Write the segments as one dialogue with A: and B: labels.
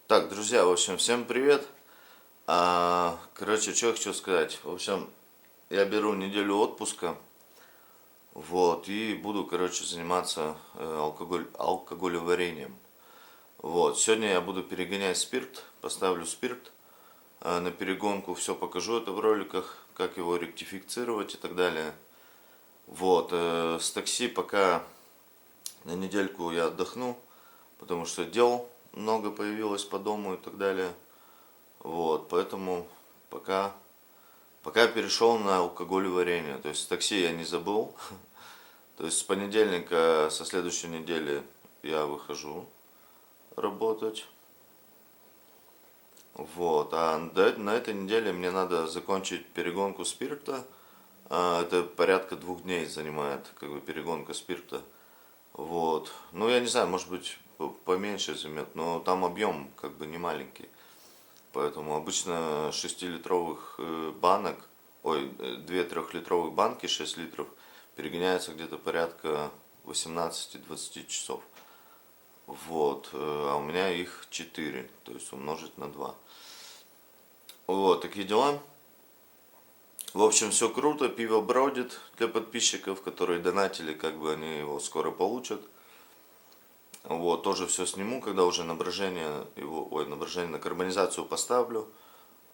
A: Так, друзья, в общем, всем привет. Короче, что я хочу сказать. В общем, я беру неделю отпуска, вот, и буду, короче, заниматься алкоголеварением. Вот, сегодня я буду перегонять спирт, поставлю спирт на перегонку, все покажу это в роликах, как его ректифицировать и так далее. Вот, с такси пока на недельку я отдохну, потому что дел много появилось по дому и так далее. Вот, поэтому пока перешел на алкоголеварение. То есть такси я не забыл. То есть с понедельника, со следующей недели я выхожу работать. Вот, на этой неделе мне надо закончить перегонку спирта. Это порядка 2 дней занимает, как бы, перегонка спирта. Вот. Ну, я не знаю, может быть, поменьше займет, но там объем как бы не маленький. Поэтому обычно 6-литровых банок, ой, 2 трехлитровых банки 6 литров перегоняется где-то порядка 18-20 часов. Вот, а у меня их 4, то есть умножить на 2. Вот, такие дела. В общем, все круто, пиво бродит для подписчиков, которые донатили, как бы они его скоро получат. Вот, тоже все сниму, когда уже на брожение его, ой, на брожение, на карбонизацию поставлю.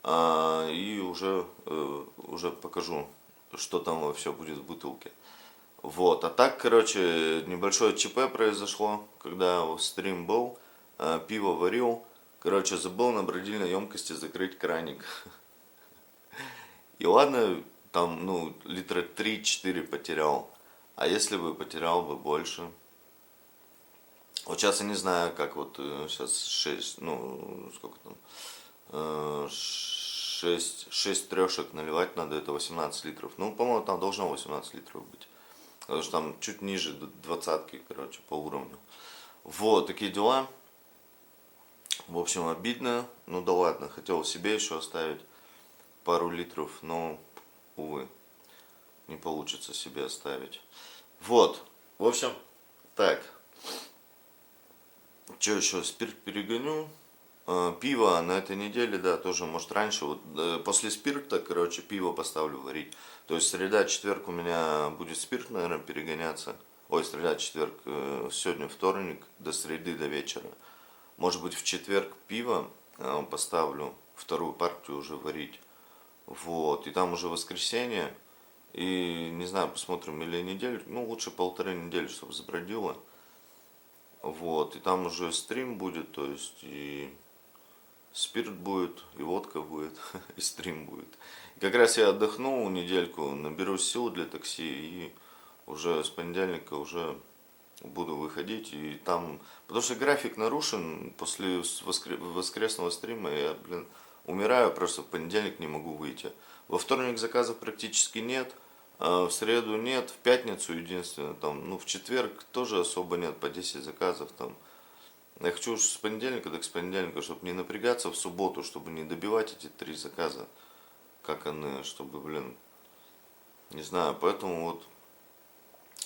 A: И уже покажу, что там вообще будет в бутылке. Вот, а так, короче, небольшое ЧП произошло, когда стрим был, пиво варил, короче, забыл на бродильной емкости закрыть краник. И ладно, там, ну, литра 3-4 потерял, а если бы потерял бы больше? Вот сейчас я не знаю, как вот сейчас 6, ну, сколько там, 6 трешек наливать надо, это 18 литров. Ну, по-моему, там должно 18 литров быть. Потому что там чуть ниже двадцатки, короче, по уровню. Вот, такие дела. В общем, обидно. Ну да ладно, хотел себе еще оставить пару литров, но, увы, не получится себе оставить. Вот, в общем, так. Что еще, спирт перегоню. Пиво на этой неделе, да, тоже, может, раньше, вот, после спирта, короче, пиво поставлю варить. То есть среда, четверг у меня будет спирт, наверное, перегоняться. Ой, среда, четверг, сегодня вторник, до среды, до вечера. Может быть, в четверг пиво поставлю, вторую партию уже варить. Вот, и там уже воскресенье. И, не знаю, посмотрим, или неделю, ну, лучше 1,5 недели, чтобы забродило. Вот, и там уже стрим будет, то есть и спирт будет, и водка будет, и стрим будет. И как раз я отдохну недельку, наберу сил для такси, и уже с понедельника уже буду выходить. И там, потому что график нарушен, после воскресного стрима я, блин, умираю, просто в понедельник не могу выйти. Во вторник заказов практически нет, а в среду нет, в пятницу единственное, там, ну в четверг тоже особо нет, по 10 заказов там. Я хочу уж с понедельника, так с понедельника, чтобы не напрягаться в субботу, чтобы не добивать эти 3 заказа, как они, чтобы, блин, не знаю, поэтому вот.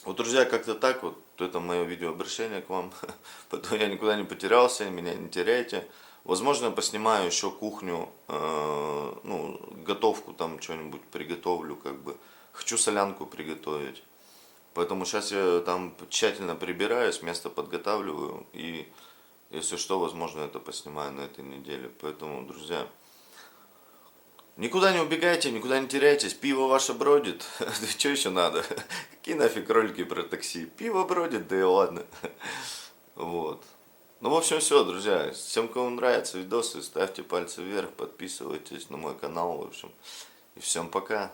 A: Вот, друзья, как-то так вот, это мое видеообращение к вам. Поэтому я никуда не потерялся, меня не теряйте. Возможно, поснимаю еще кухню, ну, готовку там что-нибудь приготовлю, как бы. Хочу солянку приготовить. Поэтому сейчас я там тщательно прибираюсь, место подготавливаю. И если что, возможно, это поснимаю на этой неделе. Поэтому, друзья, никуда не убегайте, никуда не теряйтесь, пиво ваше бродит. Да что еще надо? Какие нафиг ролики про такси? Пиво бродит, да и ладно. Вот. Ну, в общем, все, друзья. Всем, кому нравятся видосы, ставьте пальцы вверх, подписывайтесь на мой канал, в общем. И всем пока.